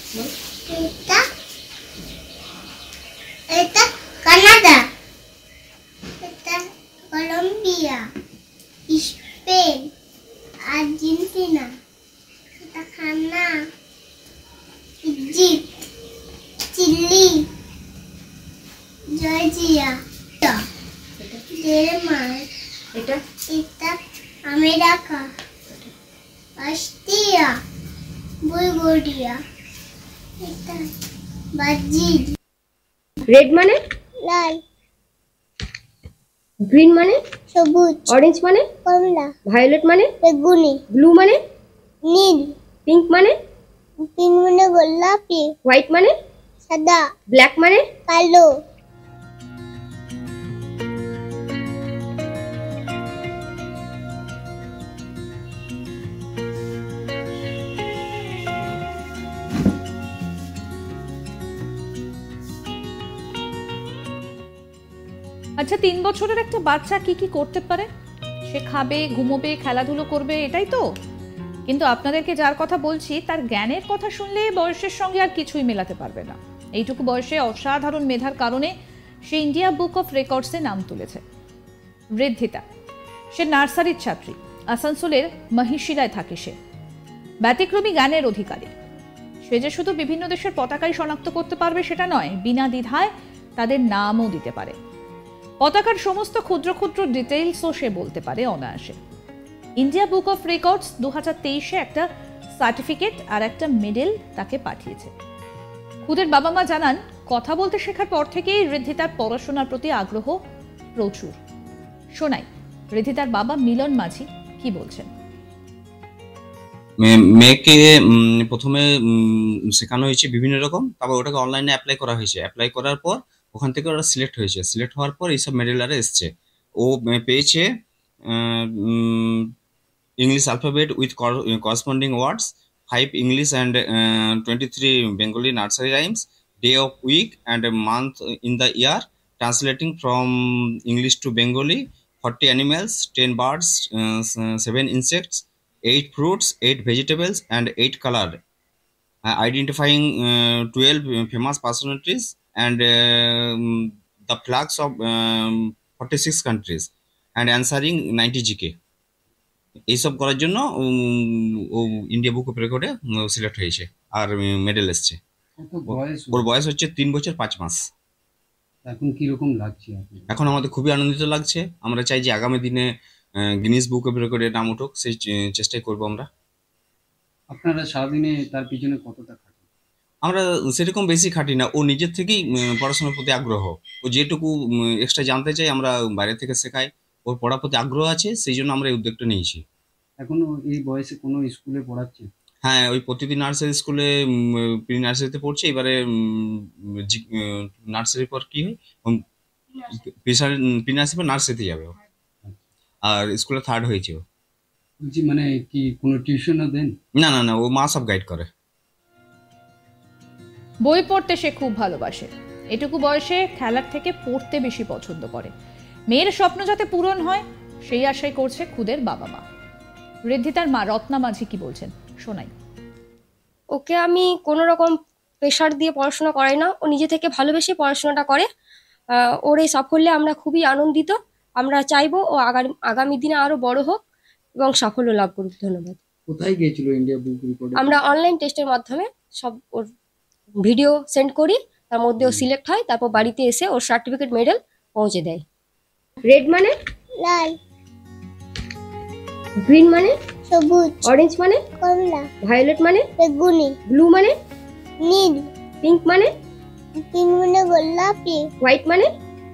এটা এটা কানাডা, এটা কলম্বিয়া, স্পেন, আর্জেন্টিনা, এটা Ghana, Egypt, Chile, Georgia, Denmark, এটা আমেরিকা, অস্ট্রিয়া, বুলগেরিয়া, এটা ব্রাজিল। রেড মানে লাল, গ্রিন মানে সবুজ, অরেঞ্জ মানে কমলা, ভায়োলেট মানে বেগুনি, ব্লু মানে নীল, পিঙ্ক মানে গোলাপি, হোয়াইট মানে সাদা, ব্ল্যাক মানে কালো। আচ্ছা, 3 বছরের একটা বাচ্চা কি কি করতে পারে? সে খাবে, ঘুমোবে, খেলাধুলো করবে, এটাই তো। কিন্তু আপনাদেরকে যার কথা বলছি তার জ্ঞানের কথা শুনলে বয়সের সঙ্গে আর কিছুই মেলাতে পারবে না। এইটুকু বয়সে অসাধারণ মেধার কারণে সে ইন্ডিয়া বুক অফ রেকর্ডসে নাম তুলেছে। ঋদ্ধিতা, সে নার্সারির ছাত্রী, আসানসোলের মহিশিলায় থাকে সে। ব্যতিক্রমী জ্ঞানের অধিকারী। সে যে শুধু বিভিন্ন দেশের পতাকাই শনাক্ত করতে পারবে সেটা নয়, বিনা দ্বিধায় তাদের নামও দিতে পারে। পতাকার সমস্ত ক্ষুদ্র ক্ষুদ্র ডিটেইলসও সে বলতে পারে অনায়াসে। ইন্ডিয়া বুক অফ রেকর্ডস 2023-এ একটা সার্টিফিকেট আর একটা মেডেল তাকে পাঠিয়েছে। খুদের বাবা মা জানান, কথা বলতে শেখার পর থেকেই ঋদ্ধিতার পড়াশোনার প্রতি আগ্রহ প্রচুর। শোনাই ঋদ্ধিতার বাবা মিলন মাঝি কি বলছেন। মেয়েকে প্রথমে শেখানো হয়েছে বিভিন্ন রকম, তারপর ওটাকে অনলাইনে অ্যাপ্লাই করা হয়েছে। অ্যাপ্লাই করার পর ওখান থেকে ওরা সিলেক্ট হয়েছে। সিলেক্ট হওয়ার পর এইসব মেডেল আরে এসছে। ও পেয়েছে English alphabet with corresponding words, 5 English and 23 Bengali nursery rhymes, day of week and month in the year, translating from English to Bengali, 40 animals, 10 birds, 7 insects, 8 fruits, 8 vegetables, and 8 color, identifying 12 famous personalities and the flags of 46 countries, and answering 90 GK. এইসব করার জন্য ও India book of রেকর্ডে select হয়েছে আর medal এসছে। ওর বয়স হচ্ছে 3 বছর 5 মাস। এখন কিরকম লাগছে? এখন আমাদের খুবই আনন্দিত লাগছে। আমরা চাই যে আগামী দিনে গিনিস বুক অফ রেকর্ডে নাম উঠুক, সেই চেষ্টাই করবো আমরা। আপনারা সারাদিনে তার পিছনে কতটা খাটেন? আমরা সেরকম বেশি খাটি না, ও নিজের থেকেই পড়াশোনার প্রতি আগ্রহ। ও যেটুকু এক্সট্রা জানতে চাই আমরা বাইরে থেকে শেখাই। ওর পড়ার প্রতি আগ্রহ আছে, সেই জন্য আমরা এই উদ্যোগটা নিয়েছি। এখনো এই বয়সে কোনো স্কুলে পড়াচ্ছে? হ্যাঁ, ওই প্রতিদিন নার্সারি স্কুলে প্রি নার্সারিতে পড়ছে। এবারে নার্সারির পর কি হয়, প্রি নার্সারি পর নার্সারিতে যাবে ও। আর স্কুলে 3rd হয়েছে ও। বলছি মানে কি কোনো টিউশনও দেন? না না না, ও মা সব গাইড করে। বই পড়তে সে খুব ভালোবাসে। এটুকু বয়সে খেলার থেকে পড়তে বেশি পছন্দ করে। মেয়ের স্বপ্ন যাতে পূরণ হয় সেই আশাই করছে খুদের বাবা মা। ঋদ্ধিতার মা রত্না মাঝি কি বলছেন শোনাই। ওকে আমি কোনো রকম প্রেশার দিয়ে পড়াশোনা করাই না, ও নিজে থেকে ভালোবেসে পড়াশোনাটা করে। ওর এই সাফল্যে আমরা খুবই আনন্দিত। আমরা চাইবো ও আগামী দিনে আরো বড় হোক এবং সাফল্য লাভ করুক। ধন্যবাদ। কোথায় গিয়েছিল ইন্ডিয়া বুক রেকর্ডে? আমরা অনলাইন টেস্টের মাধ্যমে সব ওর ভিডিও সেন্ড করি, তার মধ্যে ও সিলেক্ট হয়, তারপর বাড়িতে এসে ওর সার্টিফিকেট মেডেল পৌঁছে দেয়। রেড মানে লাল, গ্রিন মানে সবুজ, অরেঞ্জ মানে কমলা, ভায়োলেট মানে বেগুনি, ব্লু মানে নীল, পিঙ্ক মানে গোলাপি, হোয়াইট মানে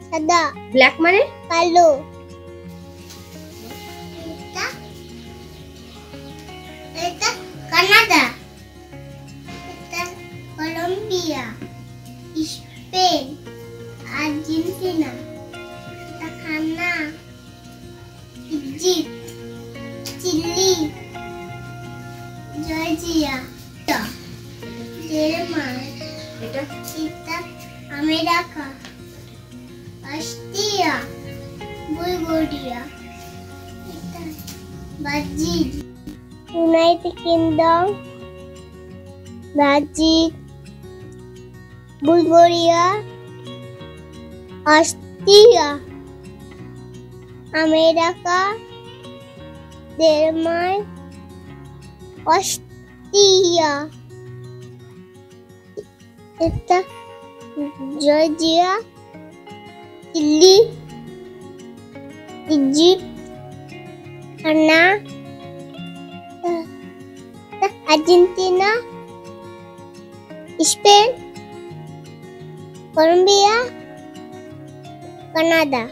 সাদা, ব্ল্যাক মানে কালো। এটা কানাডা, এটা কলম্বিয়া, স্পেন, আর্জেন্টিনা, এটা Ghana, Egypt, Chile, Georgia, Denmark, এটা আমেরিকা, অস্ট্রিয়া, বুলগেরিয়া, এটা Brazil, United Kingdom, Brazil, Bulgaria, Austria, America, Denmark, Austria, এটা Georgia, Chile, Egypt, Argentina, Spain, Colombia, Canada.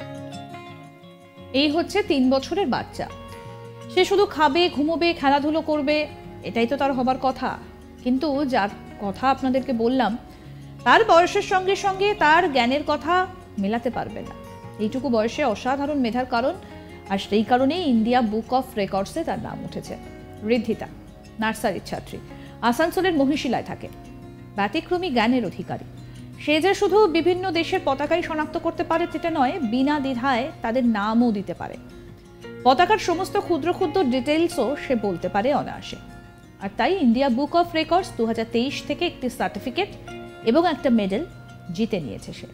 এই হচ্ছে 3 বছরের বাচ্চা। সে শুধু খাবে, ঘুমোবে, খেলাধুলো করবে, এটাই তো তার হবার কথা। কিন্তু যার কথা আপনাদেরকে বললাম, তার বয়সের সঙ্গে সঙ্গে তার জ্ঞানের কথা মেলাতে পারবে না। এইটুকু বয়সে অসাধারণ মেধার কারণ, আর সেই কারণেই ইন্ডিয়া বুক অফ রেকর্ডসে তার নাম উঠেছে। ঋদ্ধিতা নার্সারির ছাত্রী, আসানসোলের মহিশিলায় থাকে, ব্যতিক্রমী জ্ঞানের অধিকারী। সে যে শুধু বিভিন্ন দেশের পতাকাই শনাক্ত করতে পারে সেটা নয়, বিনা দ্বিধায় তাদের নামও দিতে পারে। পতাকার সমস্ত ক্ষুদ্র ক্ষুদ্র ডিটেলসও সে বলতে পারে অনায়াসে। আর তাই ইন্ডিয়া বুক অফ রেকর্ডস 2023 থেকে একটি সার্টিফিকেট এবং একটা মেডেল জিতে নিয়েছে সে।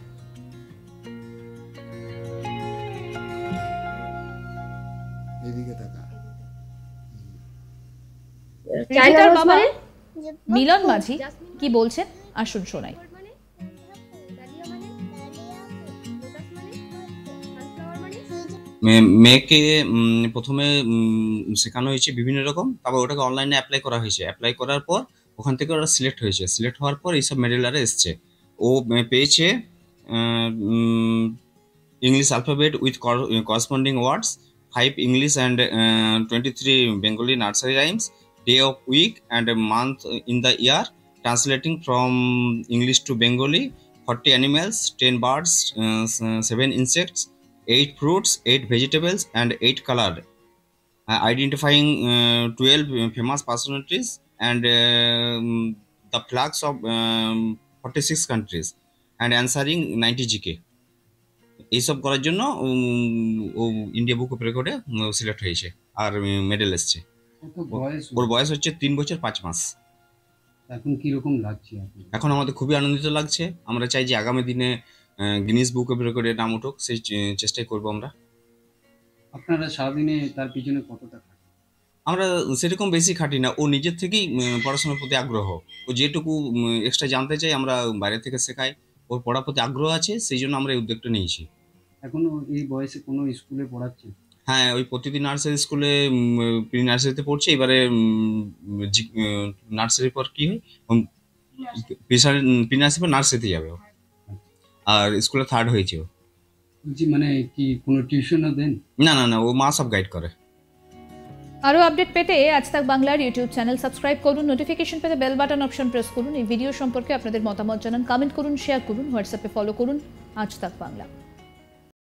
ঋদ্ধিতার বাবা মিলন মাঝি কি বলছেন আসুন শোনাই। মেয়েকে প্রথমে শেখানো হয়েছে বিভিন্ন রকম, তারপর ওটাকে অনলাইনে অ্যাপ্লাই করা হয়েছে। অ্যাপ্লাই করার পর ওখান থেকে ওরা সিলেক্ট হয়েছে। সিলেক্ট হওয়ার পর এইসব মেডেল আরে এসছে। ও পেয়েছে English alphabet with corresponding words, 5 English and 23 Bengali nursery rhymes, day of week and month in the year, translating from English to Bengali, 40 animals, 10 birds, 7 insects, 8 fruits, 8 vegetables, and 8 color, identifying 12 famous personalities and the flags of 46 countries, and answering 90 GK. এইসব করার জন্য ও India book of রেকর্ডে select হয়েছে আর medal এসছে। ওর বয়স হচ্ছে 3 বছর 5 মাস। এখন কিরকম লাগছে? এখন আমাদের খুবই আনন্দিত লাগছে। আমরা চাই যে আগামী দিনে গিনিস বুক অফ রেকর্ডে নাম উঠুক, সেই চেষ্টাই করবো আমরা। আপনারা সারাদিনে তার পিছনে কতটা খাটেন? আমরা সেরকম বেশি খাটি না। ও নিজের থেকেই পড়াশোনার প্রতি আগ্রহ। ও যেটুকু এক্সট্রা জানতে চাই আমরা বাইরে থেকে শেখাই। ওর পড়ার প্রতি আগ্রহ আছে, সেই জন্য আমরা এই উদ্যোগটা নিয়েছি। এখনো এই বয়সে কোনো স্কুলে পড়াচ্ছে? হ্যাঁ, ওই প্রতিদিন নার্সারি স্কুলে প্রি নার্সারিতে পড়ছে। এবারে নার্সারির পর কি হয়, প্রি নার্সারি পর নার্সারিতে যাবে ও। আর স্কুলে 3rd হয়েছে ও। বলছি মানে কি কোনো টিউশনও দেন? না না না, ও মা সব গাইড করে। আরও আপডেট পেতে আজ তাক বাংলার ইউটিউব চ্যানেল সাবস্ক্রাইব করুন, নোটিফিকেশন পেতে বেল বাটন অপশন প্রেস করুন। এই ভিডিও সম্পর্কে আপনাদের মতামত জানান, কমেন্ট করুন, শেয়ার করুন, হোয়াটসঅ্যাপে ফলো করুন আজ তাক বাংলা।